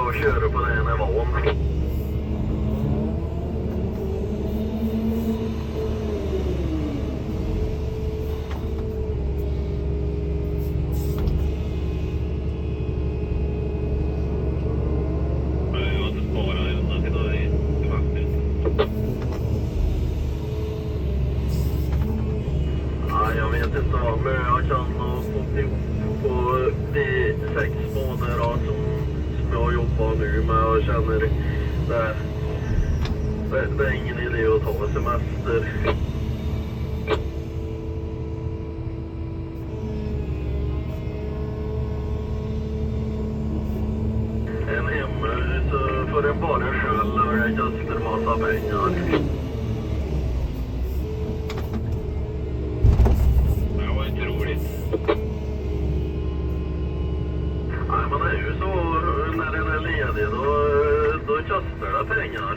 och köra på den nivån. Jag vet inte vad, men jag kan ha fått ihop på de 6 månader som jag jobbar nu med och känner det är ingen idé att ta semester. En hemhus för en bara själv och det kostar massa pengar. Nej, men det är ju så när den är ledig, då kostar det pengar.